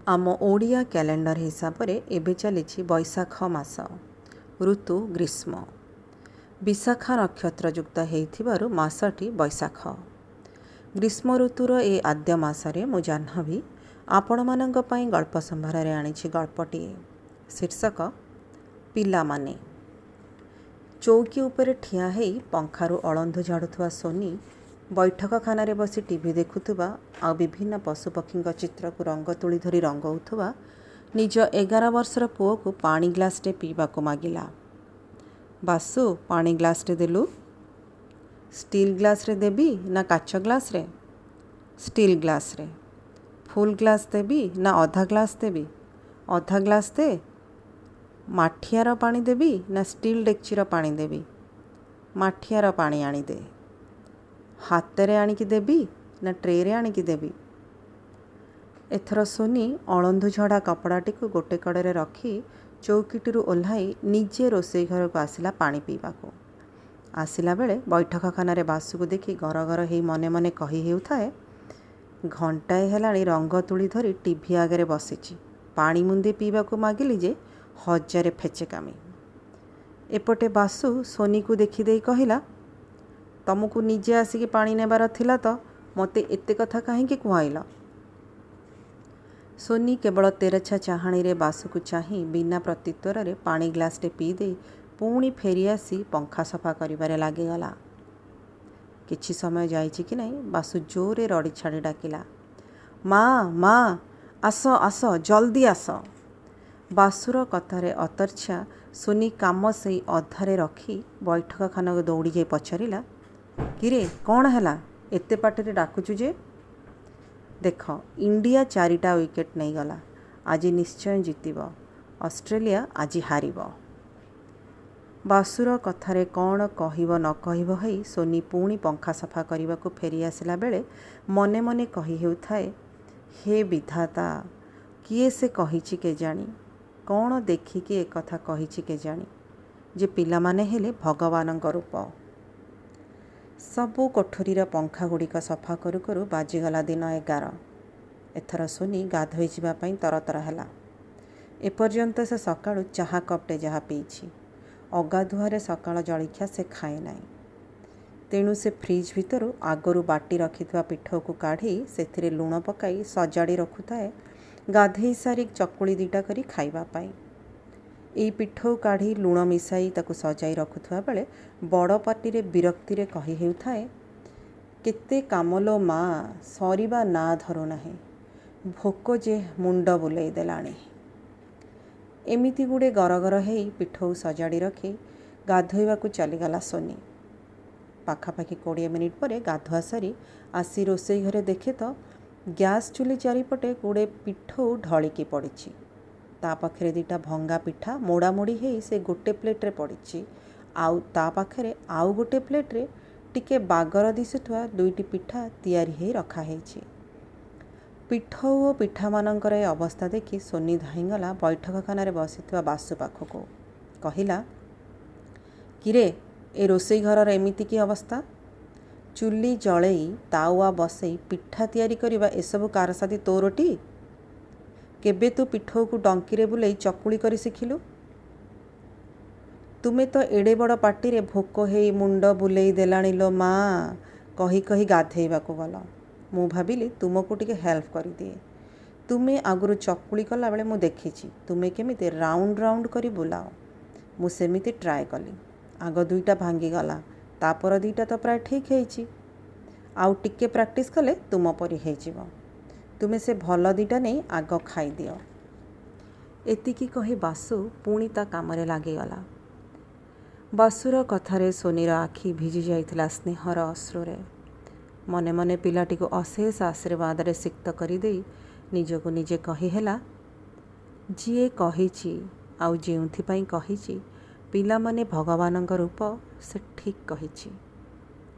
आम ओडिया कैलेंडर हिसाब से एबे चली बैशाख मास ऋतु ग्रीष्म विशाखा नक्षत्र युक्त होइथिबारु मासटी बैशाख ग्रीष्म ऋतुर ए आद्य मासरे मु जाह्नवी आपण मानंक पई गल्प संभार आनिछि गल्पटिए शीर्षक पिलामाने। चौकी उपरे ठिया हेई पंखारु अळंधु झाड़ुवा सोनी बैठक खाना बसी टीवी देखुवा आ विभिन्न पशुपक्षी चित्र को रंग तुली धरी रंगौथुवा निज 11 वर्षर पुओ को पानी ग्लासटे पीवा को मागिला। बासु पानी ग्लासटे देलु? स्टील ग्लास रे देबी ना काच ग्लास रे? स्टील ग्लास रे। फुल ग्लास देबी ना अधा ग्लास देबी? अधा ग्लास दे। माठियार पानी देबी ना स्टील डेक्चीर पानी देबी? माठियार पानी आनी दे। हाथ में आणिकी देबी ना ट्रे रे आणिकी देबी? एथर सोनी अळंधु झड़ा कपड़ाटी को गोटे कड़े रखी चौकीटी ओह्लाई निजे रोसई घर को आसिला पानी पीवा को। आसिला बेले बैठक खाना बासु को देखी घर घर हे मने मने कही हेउथाए, घंटाए हेलाणी रंग तुली धरी टीवी आगे बसीची, पानी मुंदे पीवा को मागिली जे हजारे फेचेकामी। एपटे बासु सोनी को देखी दे कहिला, तुमको निजे आसिकी पानी नेबार थिला तो मते एते कथा काहेकि कुआइल? सोनी केवल तेरछा चाहाणी रे बासु को चाही बिना प्रत्युत्तर रे पानी ग्लासटे पी दे पुणी फेरी आसी पंखा सफा करिबारे लागिगला। किछि समय जाइछि कि नहीं बासु जोरे रड़ी छाड़ी डाकिला, माँ माँ आस आस जल्दी आस। बासुर कथारे अतर्छा सोनी काम से अधारे रखी बैठक खाना को दौड़ी जाई पचारिला, किरे कौन हैला एते पाटरे डाकुचु जे? देख इंडिया 4टा विकेट नहीं गला, आज निश्चय जीतब, ऑस्ट्रेलिया आज हारिब। बासुर कथारे कौन कहब न कहब है सोनी पुणी पंखा सफा करने को फेरी आसला बेले मने मने कही हेउथाए, हे विधाता किए से कहिछि केजाणी, कौन देखिकी एक कथा कहिछि केजाणी जे पिलामाने हेले भगवानक रूप। सबू कोठरीर पंखा गुड़िक सफा करू करू बाजिगला दिन 11। एथर सोनी गाधोई जावाई तरतर है। एपर्यंत से सकाळु चाहा कपटे जहाँ पीछि, अगाधुआरे सकाळ जलखिया से खाए नाही। तेणु से फ्रिज भितर आगरू बाटी रखिथिबा पिठौ को काढ़ी सेथिरे लुण पकाई सजाड़ी रखुताए गाधेई सारी चकुली दीटा करी खाइबा पाई। एई पिठौ काढ़ी लुण मिसाई ताकु सजाई रखुथुआ बेले बड़ पाटी रे विरक्ति रे कही हेउथाए, केते कामलो माँ सरीबा ना धरू नाही, भोक जे मुंड बुलेई देलाणी। एमिति गुड़े गरगर हेई पिठौ सजाड़ी रखी गाधोइबाकु चलीगला सोनी। पाखापाखि 20 मिनिट पर गाधुआ सारी आसी रोसई घरे देखे तो गैस चुली चारिपटे गुड़े पिठौ ढलिकी पड़ी। ता पाखरे दीटा भंगा पिठा मोड़ामोड़ी हेई से गोटे प्लेट्रे पड़ी, आउ ता पाखरे आउ गोटे प्लेट्रे टिके बागर दिशुवा 2टी पिठा तैयारी हेई रखा हेइछि। पिठौ ओ पिठा मानकर ए अवस्था देखी सोनी धाईगला बैठक खाना बसीथिबा बासु पाखको, कहिला, किरे ए रोसई घरर एमिति की अवस्था? चुली जलई तावा बसई पिठा तैयारी करिबा एसबु कारसादी तोरटी? केबे तू पिठौ को डंकी बुलाई चकुली करी शिखिलु? तुमे तो एड़े बड़ पाटी रे भोक हेई मुंड बुलेई देलाणी लो माँ कही कही गाधेइबा को गल। मु भाबिली तुमको टिके हेल्प करी दिए। तुमे आगुरु चकुली कला बेले मु देखिछि तुमे केमिति राउंड राउंड करी बुलाओ। मु सेमिति ट्राए कली, आग 2टा भांगी गला, तापर 2टा तो प्राय ठीक हेइछि, आउ टिके प्रैक्टिस कले तुम परी हेइजिबो। तुमे से भल 2टा नहीं आग खाई दियो। एतिकी कही बासु पुणी ता कामरे लागिगला। बासुर कथारे सोनीर आखि भिजी जाइथिला स्नेहर अश्रुरे। मने मने पिलाटी को अशेष आशीर्वाद रे सिक्त करी देई निजको निजे कही हेला, जीए कहिछि आउ जेउथिपाई कहिछि पिला माने भगवानक रूप से ठीक कहिछि।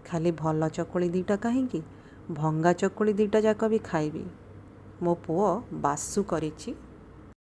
खाली भल चकुली 2टा काहेकि भंगा चकुली 2टा जाक भी खाइबी। मो पुओ बासु करिछि